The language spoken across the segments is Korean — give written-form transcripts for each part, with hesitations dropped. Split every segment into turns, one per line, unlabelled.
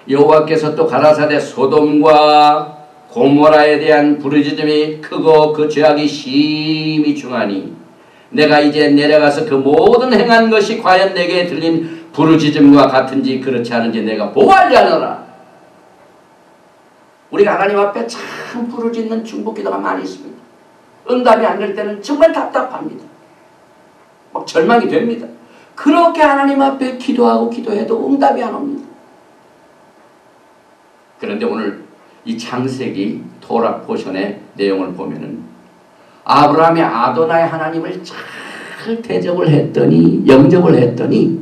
여호와께서 또 가라사대 소돔과 고모라에 대한 부르짖음이 크고 그 죄악이 심히 중하니 내가 이제 내려가서 그 모든 행한 것이 과연 내게 들린 부르짖음과 같은지 그렇지 않은지 내가 보아하려노라. 우리가 하나님 앞에 참 부르짖는 중보기도가 많이 있습니다. 응답이 안 될 때는 정말 답답합니다. 막 절망이 됩니다. 그렇게 하나님 앞에 기도하고 기도해도 응답이 안 옵니다. 그런데 오늘 이 창세기 토라 포션의 내용을 보면은 아브라함이 아도나이 하나님을 잘 대접을 했더니 영접을 했더니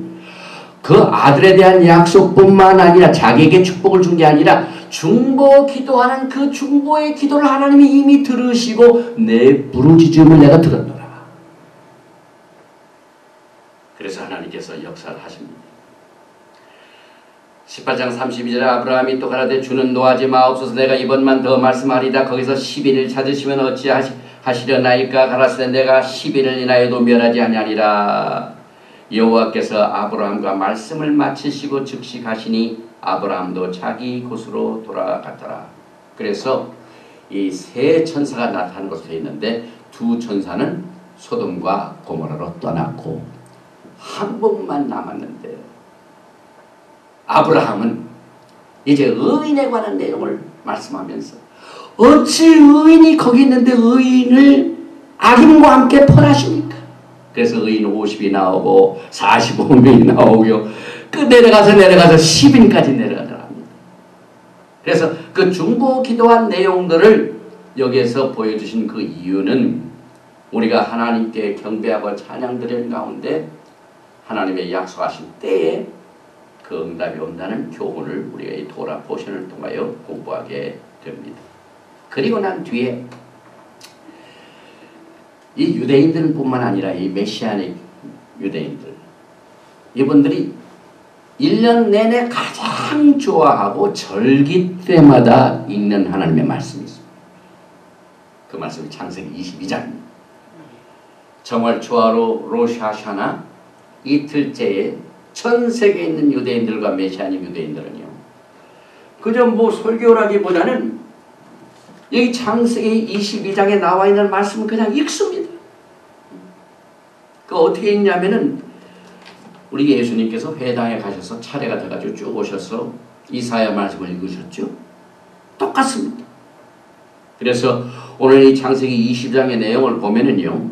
그 아들에 대한 약속뿐만 아니라 자기에게 축복을 준 게 아니라 중보 기도하는 그 중보의 기도를 하나님이 이미 들으시고 내 부르짖음을 내가 들었노라. 그래서 하나님께서 역사를 하십니다. 18장 32절에 아브라함이 또 가라되 주는 노하지 마옵소서 내가 이번만 더 말씀하리다 거기서 11일 찾으시면 어찌하시려나이까 가라사대 내가 11일 인하여도 멸하지 아니하리라. 여호와께서 아브라함과 말씀을 마치시고 즉시 가시니 아브라함도 자기 곳으로 돌아갔더라. 그래서 이 세 천사가 나타난 것으로 되어 있는데 두 천사는 소돔과 고모라로 떠났고 한 분만 남았는데 아브라함은 이제 의인에 관한 내용을 말씀하면서 어찌 의인이 거기 있는데 의인을 악인과 함께 벌하십니까? 그래서 의인 50이 나오고 45명이 나오고요. 내려가서 10인까지 내려가더라 합니다. 그래서 그 중보 기도한 내용들을 여기에서 보여주신 그 이유는 우리가 하나님께 경배하고 찬양드리는 가운데 하나님의 약속하신 때에 그 응답이 온다는 교훈을 우리가 이 토라 포션을 통하여 공부하게 됩니다. 그리고 난 뒤에 이 유대인들 뿐만 아니라 이 메시아닉 유대인들 이분들이 1년 내내 가장 좋아하고 절기 때마다 읽는 하나님의 말씀이 있습니다. 그 말씀이 창세기 22장입니다. 정월 초하루 로샤샤나 이틀째에 전 세계에 있는 유대인들과 메시아닉 유대인들은요 그저 뭐 설교라기보다는 여기 창세기 22장에 나와 있는 말씀은 그냥 읽습니다. 그 어떻게 읽냐면은 우리 예수님께서 회당에 가셔서 차례가 돼가지고 쭉 오셔서 이사야 말씀을 읽으셨죠. 똑같습니다. 그래서 오늘 이 창세기 20장의 내용을 보면은요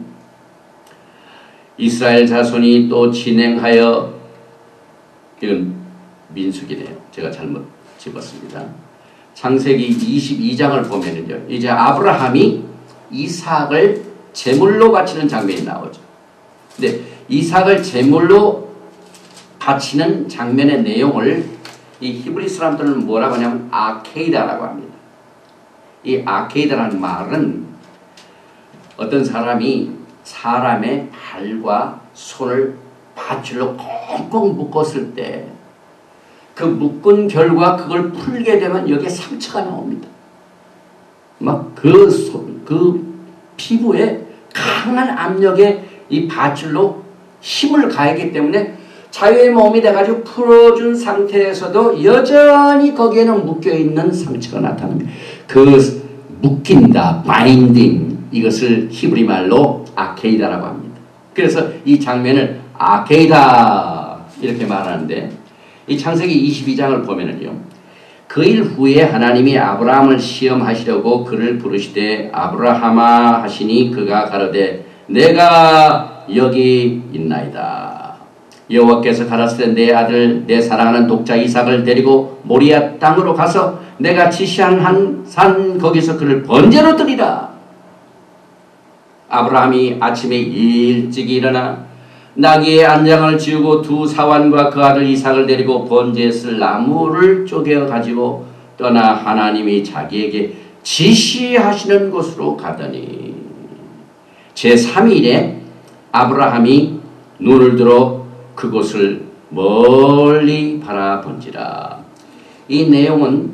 이스라엘 자손이 또 진행하여 이건 민수기네요. 제가 잘못 집었습니다. 창세기 22장을 보면은요. 이제 아브라함이 이삭을 제물로 바치는 장면이 나오죠. 근데 이삭을 제물로 바치는 장면의 내용을 이 히브리 사람들은 뭐라고 하냐면 아케이다라고 합니다. 이 아케이다라는 말은 어떤 사람이 사람의 발과 손을 밧줄로 꽁꽁 묶었을 때 그 묶은 결과 그걸 풀게 되면 여기에 상처가 나옵니다. 막 그 피부에 강한 압력에 이 밧줄로 힘을 가하기 때문에 자유의 몸이 돼가지고 풀어준 상태에서도 여전히 거기에는 묶여있는 상처가 나타납니다. 그 묶인다, 바인딩 이것을 히브리 말로 아케이다라고 합니다. 그래서 이 장면을 아케이다 이렇게 말하는데 이 창세기 22장을 보면은요. 그 일 후에 하나님이 아브라함을 시험하시려고 그를 부르시되 아브라함아 하시니 그가 가로되 내가 여기 있나이다. 여호와께서 가라사대 내 아들 내 사랑하는 독자 이삭을 데리고 모리아 땅으로 가서 내가 지시한 한 산 거기서 그를 번제로 드리라. 아브라함이 아침에 일찍 일어나 나귀의 안장을 지우고 두 사환과 그 아들 이삭을 데리고 번제에 쓸 나무를 쪼개 가지고 떠나 하나님이 자기에게 지시하시는 곳으로 가더니 제3일에 아브라함이 눈을 들어 그곳을 멀리 바라본지라. 이 내용은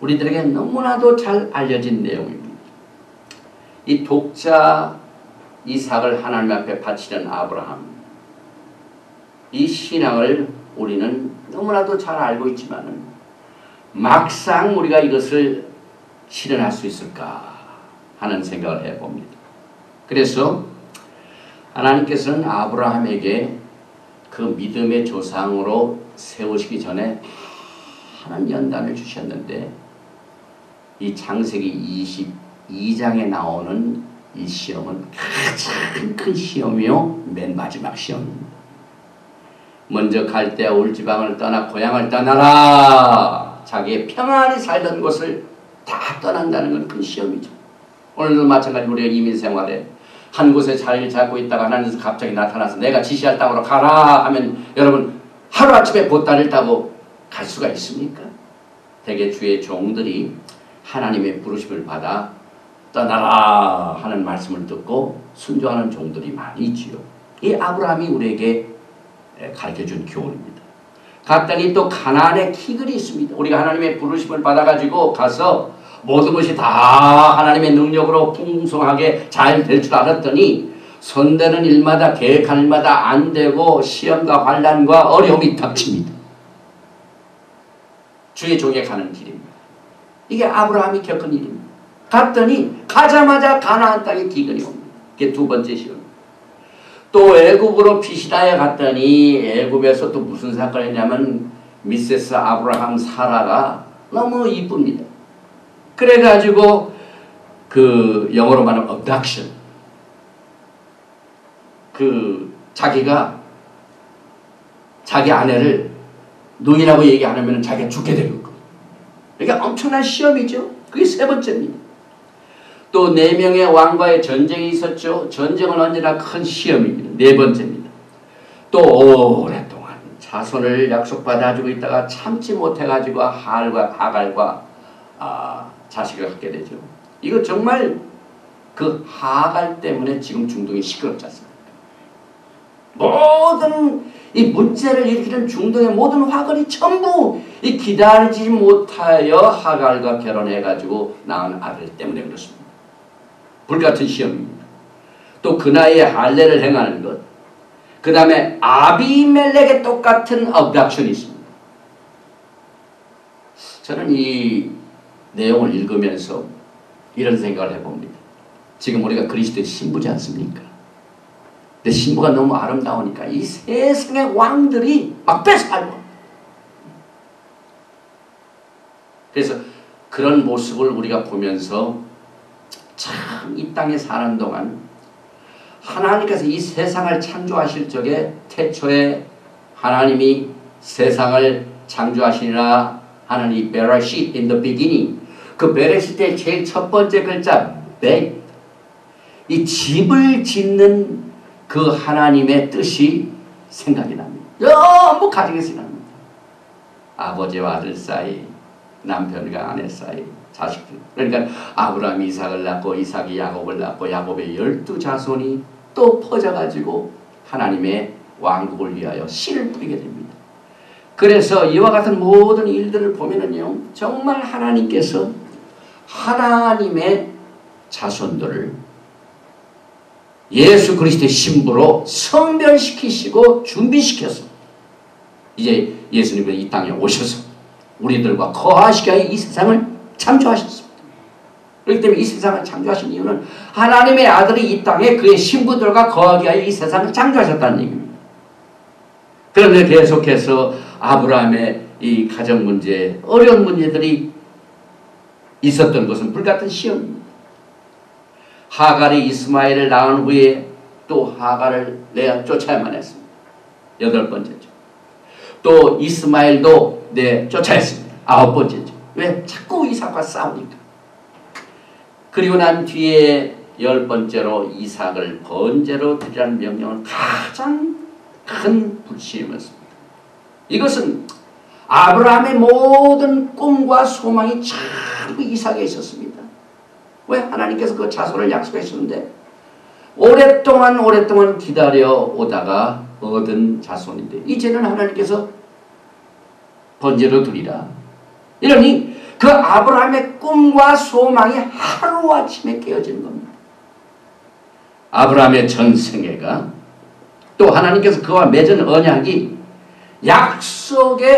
우리들에게 너무나도 잘 알려진 내용입니다. 이 독자 이삭을 하나님 앞에 바치는 아브라함, 이 신앙을 우리는 너무나도 잘 알고 있지만은 막상 우리가 이것을 실현할 수 있을까 하는 생각을 해봅니다. 그래서 하나님께서는 아브라함에게 그 믿음의 조상으로 세우시기 전에 많은 연단을 주셨는데 이 창세기 22장에 나오는 이 시험은 가장 큰 시험이요 맨 마지막 시험입니다. 먼저 갈대아 울지방을 떠나 고향을 떠나라. 자기의 평안히 살던 곳을 다 떠난다는 건 큰 시험이죠. 오늘도 마찬가지로 우리가 이민생활에 한 곳에 자리를 잡고 있다가 하나님께서 갑자기 나타나서 내가 지시할 땅으로 가라 하면 여러분 하루아침에 보따리를 타고 갈 수가 있습니까? 대개 주의 종들이 하나님의 부르심을 받아 떠나라 하는 말씀을 듣고 순종하는 종들이 많이 있지요. 이 아브라함이 우리에게 가르쳐준 교훈입니다. 갔더니 또 가나안에 키글이 있습니다. 우리가 하나님의 부르심을 받아가지고 가서 모든 것이 다 하나님의 능력으로 풍성하게 잘 될 줄 알았더니 손대는 일마다 계획하는 일마다 안 되고 시험과 환난과 어려움이 닥칩니다. 주의 종에 가는 길입니다. 이게 아브라함이 겪은 일입니다. 갔더니 가자마자 가나안 땅에 기근이 옵니다. 이게 두 번째 시험. 또 애굽으로 피시다에 갔더니 애굽에서 또 무슨 사건이 있냐면 미세스 아브라함 사라가 너무 이쁩니다. 그래가지고 그 영어로 말하면 abduction, 그 자기가 자기 아내를 노인이라고 얘기 안 하면 자기가 죽게 되는 거. 그러니까 엄청난 시험이죠. 그게 세 번째입니다. 또 4명의 왕과의 전쟁이 있었죠. 전쟁은 언제나 큰 시험입니다. 4번째입니다. 또 오랫동안 자손을 약속받아주고 있다가 참지 못해가지고 하갈과 자식을 갖게 되죠. 이거 정말 그 하갈 때문에 지금 중동이 시끄럽지 않습니까? 모든 이 문제를 일으키는 중동의 모든 화근이 전부 이 기다리지 못하여 하갈과 결혼해가지고 낳은 아들 때문에 그렇습니다. 불같은 시험입니다. 또 그 나이에 할례를 행하는 것, 그 다음에 아비멜렉의 똑같은 abduction이 있습니다. 저는 이 내용을 읽으면서 이런 생각을 해봅니다. 지금 우리가 그리스도의 신부지 않습니까? 근데 신부가 너무 아름다우니까 이 세상의 왕들이 막 뺏어가요. 그래서 그런 모습을 우리가 보면서 참 이 땅에 사는 동안 하나님께서 이 세상을 창조하실 적에 태초에 하나님이 세상을 창조하시니라 하는 이 베라시트 in the beginning, 그 베라시트의 제일 첫 번째 글자 베, 이 집을 짓는 그 하나님의 뜻이 생각이 납니다. 너무 가정이 생각납니다. 아버지와 아들 사이, 남편과 아내 사이, 자식들. 그러니까 아브라함이 이삭을 낳고 이삭이 야곱을 낳고 야곱의 12자손이 또 퍼져가지고 하나님의 왕국을 위하여 씨를 뿌리게 됩니다. 그래서 이와 같은 모든 일들을 보면은요, 정말 하나님께서 하나님의 자손들을 예수 그리스도의 신부로 성별시키시고 준비시켜서 이제 예수님은 이 땅에 오셔서 우리들과 거하시기 위해 이 세상을 창조하셨습니다. 그렇기 때문에 이 세상을 창조하신 이유는 하나님의 아들이 이 땅에 그의 신부들과 거하기 위하여 이 세상을 창조하셨다는 얘기입니다. 그런데 계속해서 아브라함의 이 가정 문제, 어려운 문제들이 있었던 것은 불같은 시험입니다. 하갈이 이스마엘을 낳은 후에 또 하갈을 레아 쫓아야만 했습니다. 8번째죠. 또 이스마엘도 쫓아야 했습니다. 9번째죠. 왜? 자꾸 이삭과 싸우니까. 그리고 난 뒤에 10번째로 이삭을 번제로 드리라는 명령은 가장 큰 불신이었습니다. 이것은 아브라함의 모든 꿈과 소망이 전부 이삭에 있었습니다. 왜? 하나님께서 그 자손을 약속하셨는데 오랫동안 기다려 오다가 얻은 자손인데 이제는 하나님께서 번제로 드리라. 이러니 그 아브라함의 꿈과 소망이 하루아침에 깨어지는 겁니다. 아브라함의 전생애가 또 하나님께서 그와 맺은 언약이 약속의